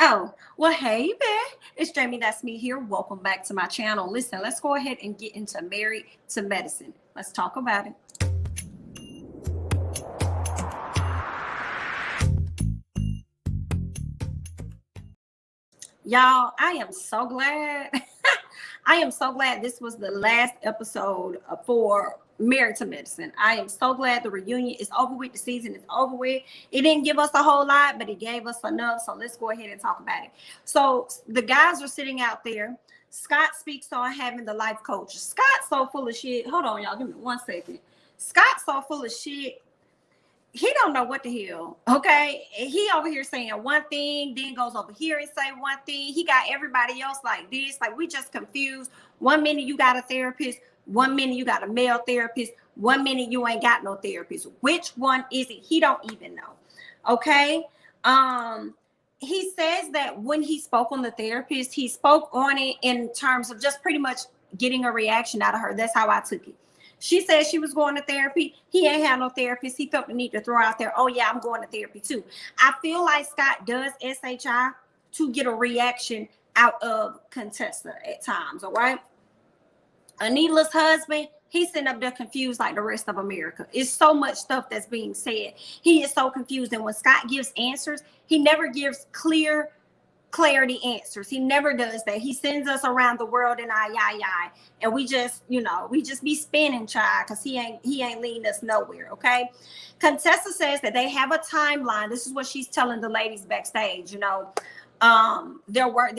Oh, well, hey there. It's Jamie, that's me here. Welcome back to my channel. Listen, let's go ahead and get into Married to Medicine. Let's talk about it. Y'all, I am so glad. I am so glad this was the last episode for Married to Medicine. I am so glad the reunion is over with. The season is over with. It didn't give us a whole lot, but it gave us enough. So let's go ahead and talk about it. So the guys are sitting out there. Scott speaks on having the life coach. Scott's so full of shit. Hold on, y'all. Give me 1 second. Scott's so full of shit. He don't know what the hell. Okay, he over here saying one thing, then goes over here and say one thing. He got everybody else like this. Like, we just confused. 1 minute you got a therapist, 1 minute you got a male therapist, 1 minute you ain't got no therapist. Which one is it? He don't even know. Okay. He says that when he spoke on the therapist, he spoke on it in terms of just pretty much getting a reaction out of her. That's how I took it. She said she was going to therapy. He ain't had no therapist. He felt the need to throw out there, oh, yeah, I'm going to therapy too. I feel like Scott does SHI to get a reaction out of Contessa at times, all right? Anila's husband, he's sitting up there confused like the rest of America. It's so much stuff that's being said. He is so confused. And when Scott gives answers, he never gives clarity answers. He never does that. He sends us around the world in I, and we just, we just be spinning, child, because he ain't leading us nowhere. Okay. Contessa says that they have a timeline. This is what she's telling the ladies backstage. They're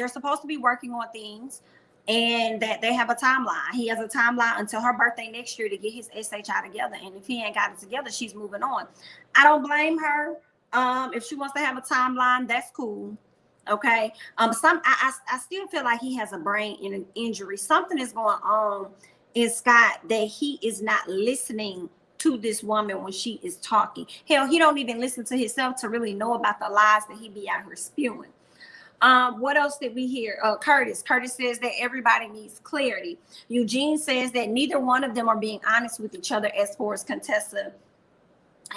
supposed to be working on things, and that they have a timeline. He has a timeline until her birthday next year to get his SHI together. And if he ain't got it together, she's moving on. I don't blame her. If she wants to have a timeline, that's cool. Okay. I still feel like he has a brain injury. Something is going on in Scott that he is not listening to this woman when she is talking. Hell, he don't even listen to himself to really know about the lies that he be out here spewing. What else did we hear? Curtis says that everybody needs clarity. Eugene says that neither one of them are being honest with each other as far as Contessa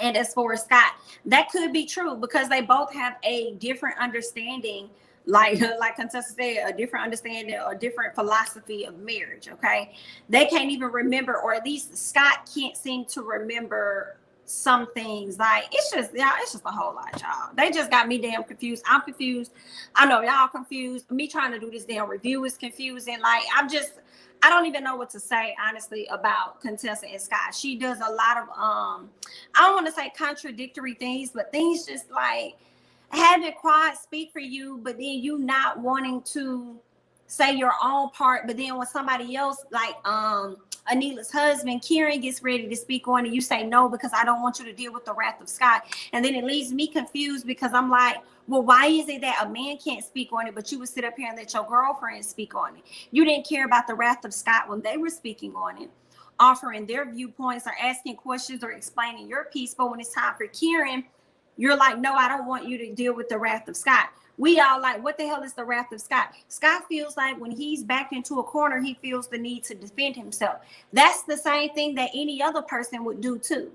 and as far as Scott. That could be true because they both have a different understanding, like Contessa said, a different understanding or different philosophy of marriage. Okay, they can't even remember, or at least Scott can't seem to remember some things. Like, it's just a whole lot, y'all. They just got me damn confused. I'm confused. I know y'all confused. Me trying to do this damn review is confusing. Like, I don't even know what to say, honestly, about Contessa and Scott. She does a lot of, I don't want to say contradictory things, but things just like having quiet speak for you, but then you not wanting to say your own part. But then when somebody else, like Anila's husband, Kiran, gets ready to speak on it, you say no, because I don't want you to deal with the wrath of Scott. And then it leaves me confused because I'm like, well, why is it that a man can't speak on it, but you would sit up here and let your girlfriend speak on it? You didn't care about the wrath of Scott when they were speaking on it, offering their viewpoints or asking questions or explaining your piece. But when it's time for Kiran, you're like, no, I don't want you to deal with the wrath of Scott. We all like, what the hell is the wrath of Scott? Scott feels like when he's backed into a corner, he feels the need to defend himself. That's the same thing that any other person would do too.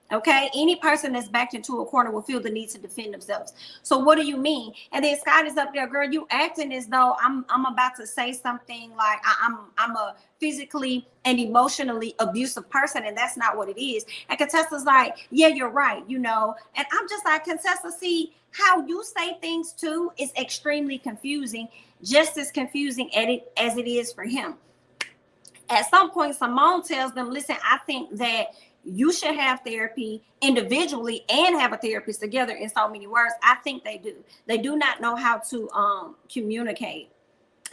Okay, any person that's backed into a corner will feel the need to defend themselves. So what do you mean? And then Scott is up there, girl, you acting as though I'm about to say something like I'm a physically and emotionally abusive person, and that's not what it is. And Contessa's like, yeah, you're right, And I'm just like, Contessa, see how you say things too is extremely confusing, just as confusing as it is for him. At some point, Simone tells them, listen, I think that you should have therapy individually and have a therapist together. In so many words, I think they do. They do not know how to communicate.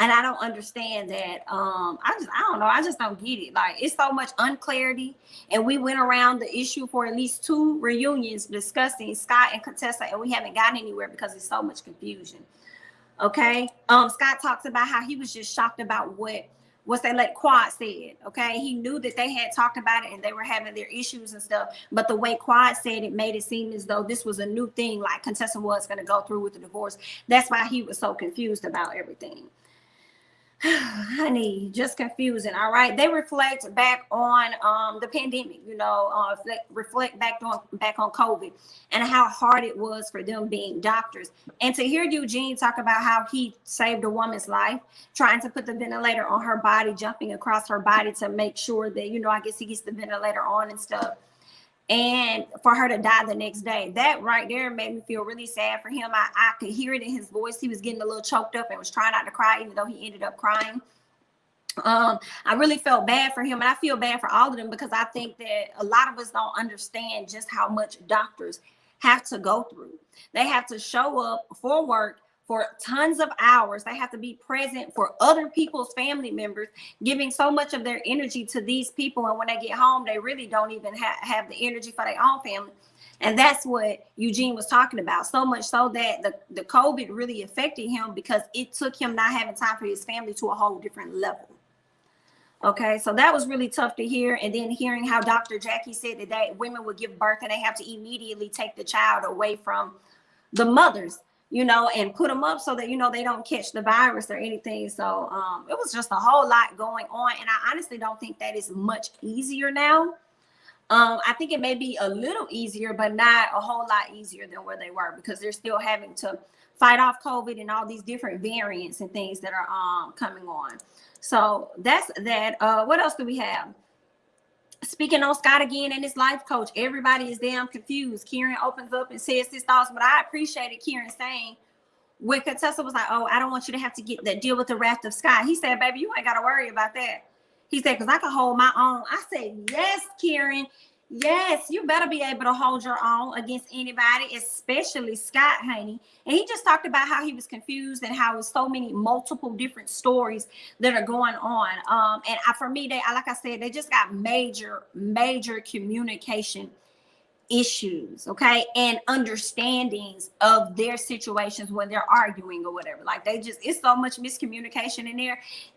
And I don't understand that. I don't know. I just don't get it. Like, it's so much unclarity. And we went around the issue for at least 2 reunions discussing Scott and Contessa, and we haven't gotten anywhere because there's so much confusion. Okay. Scott talks about how he was just shocked about what they let Quad said. Okay, he knew that they had talked about it and they were having their issues and stuff, but the way Quad said it made it seem as though this was a new thing, like Contessa was going to go through with the divorce. That's why he was so confused about everything. Honey, just confusing. All right, they reflect back on the pandemic, reflect back on COVID and how hard it was for them being doctors. And to hear Eugene talk about how he saved a woman's life, trying to put the ventilator on her body, jumping across her body to make sure that, I guess he gets the ventilator on and stuff, and for her to die the next day, that right there made me feel really sad for him. I could hear it in his voice. He was getting a little choked up and was trying not to cry, even though he ended up crying. I really felt bad for him, and I feel bad for all of them, because I think that a lot of us don't understand just how much doctors have to go through. They have to show up for work for tons of hours. They have to be present for other people's family members, giving so much of their energy to these people. And when they get home, they really don't even have the energy for their own family. And that's what Eugene was talking about. So much so that the COVID really affected him, because it took him not having time for his family to a whole different level. Okay, so that was really tough to hear. And then hearing how Dr. Jackie said that women would give birth and they have to immediately take the child away from the mothers, and put them up so that, they don't catch the virus or anything. So it was just a whole lot going on. And I honestly don't think that is much easier now. I think it may be a little easier, but not a whole lot easier than where they were, because they're still having to fight off COVID and all these different variants and things that are coming on. So that's that. What else do we have? Speaking on Scott again and his life coach, everybody is damn confused. Kiran opens up and says his thoughts, but I appreciated Kiran saying, when Contessa was like, "Oh, I don't want you to have to deal with the wrath of Scott." He said, "Baby, you ain't got to worry about that." He said, "Because I can hold my own." I said, "Yes, Kiran. Yes, you better be able to hold your own against anybody, especially Scott, honey." And he just talked about how he was confused and how there's so many multiple different stories that are going on. And for me, like I said, they just got major communication issues, okay, and understandings of their situations when they're arguing or whatever. Like it's so much miscommunication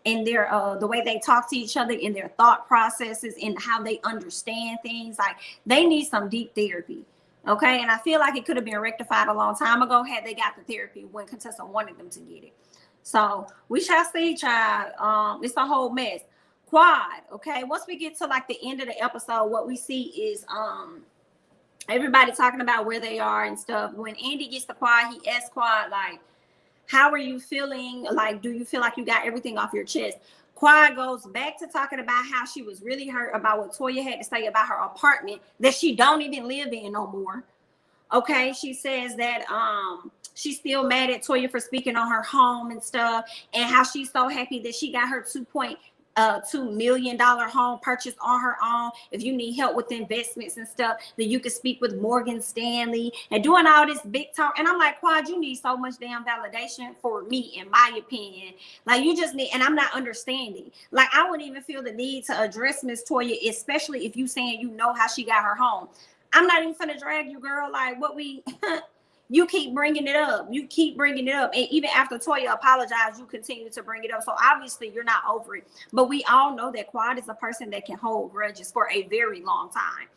in their the way they talk to each other, in their thought processes, in how they understand things. Like they need some deep therapy, okay? And I feel like it could have been rectified a long time ago had they got the therapy when Contessa wanted them to get it. So we shall see, child. It's a whole mess. Quad, okay? Once we get to like the end of the episode, what we see is everybody talking about where they are and stuff. When Andy gets the Quad, he asks Quad, like, how are you feeling? Like, do you feel like you got everything off your chest? Quad goes back to talking about how she was really hurt about what Toya had to say about her apartment that she don't even live in no more. Okay, she says that she's still mad at Toya for speaking on her home and stuff, and how she's so happy that she got her $2.2 million home purchase on her own. If you need help with investments and stuff, then you can speak with Morgan Stanley, and doing all this big talk. And I'm like, Quad, you need so much damn validation for me, in my opinion. Like you just need, and I'm not understanding. Like I wouldn't even feel the need to address Miss Toya, especially if you saying you know how she got her home. I'm not even gonna drag you, girl. Like what we you keep bringing it up. You keep bringing it up. And even after Toya apologized, you continue to bring it up. So obviously you're not over it. But we all know that Quad is a person that can hold grudges for a very long time.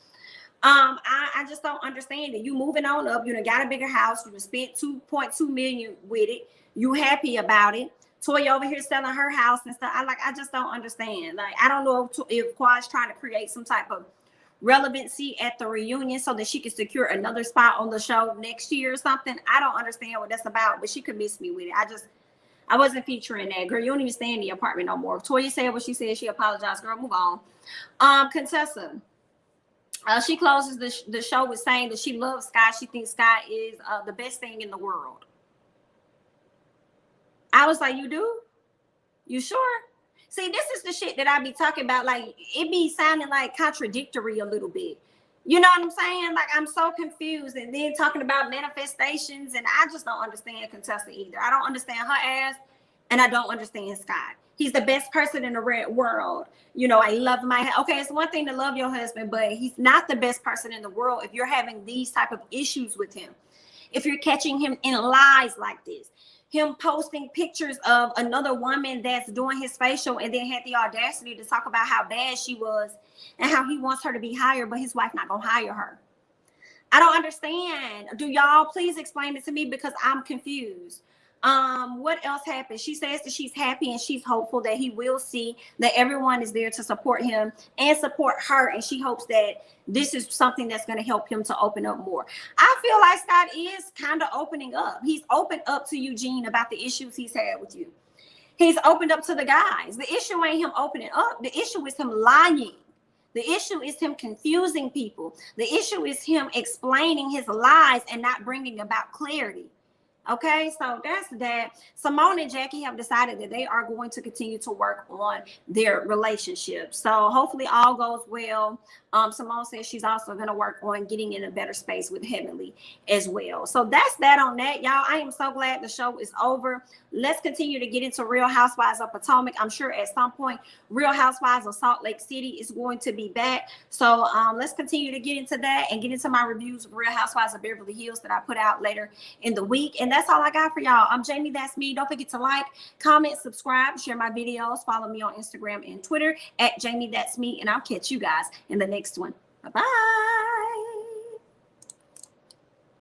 I just don't understand it. You moving on up. You done got a bigger house. You done spent $2.2 million with it. You happy about it. Toya over here selling her house and stuff. I just don't understand. Like, I don't know if Quad's trying to create some type of relevancy at the reunion so that she can secure another spot on the show next year or something. I don't understand what that's about, but she could miss me with it. I wasn't featuring that. Girl, you don't even stay in the apartment no more. Toya said what she said. She apologized. Girl, move on. Contessa, she closes the show with saying that she loves Scott. She thinks Scott is the best thing in the world. I was like, you do? You sure? See, this is the shit that I be talking about. Like, it be sounding like contradictory a little bit. You know what I'm saying? Like, I'm so confused. And then talking about manifestations, and I just don't understand Contessa either. I don't understand her ass, and I don't understand Scott. He's the best person in the red world. You know, I love okay, it's one thing to love your husband, but he's not the best person in the world if you're having these type of issues with him. If you're catching him in lies like this. Him posting pictures of another woman that's doing his facial and then had the audacity to talk about how bad she was and how he wants her to be hired, but his wife not gonna hire her. I don't understand. Do y'all please explain it to me, because I'm confused. What else happened? She says that she's happy and she's hopeful that he will see that everyone is there to support him and support her, and she hopes that this is something that's going to help him to open up more. I feel like Scott is kind of opening up. He's opened up to Eugene about the issues he's had with you. He's opened up to the guys. The issue ain't him opening up. The issue is him lying. The issue is him confusing people. The issue is him explaining his lies and not bringing about clarity. Okay, so that's that. Simone and Jackie have decided that they are going to continue to work on their relationship. So hopefully all goes well. Simone says she's also going to work on getting in a better space with Heavenly as well. So that's that on that, y'all. I am so glad the show is over. Let's continue to get into Real Housewives of Potomac. I'm sure at some point Real Housewives of Salt Lake City is going to be back. So let's continue to get into that and get into my reviews of Real Housewives of Beverly Hills that I put out later in the week. And that's all I got for y'all. I'm Jamie, that's me. Don't forget to like, comment, subscribe, share my videos, follow me on Instagram and Twitter at Jamie, that's me, and I'll catch you guys in the next one. Bye-bye.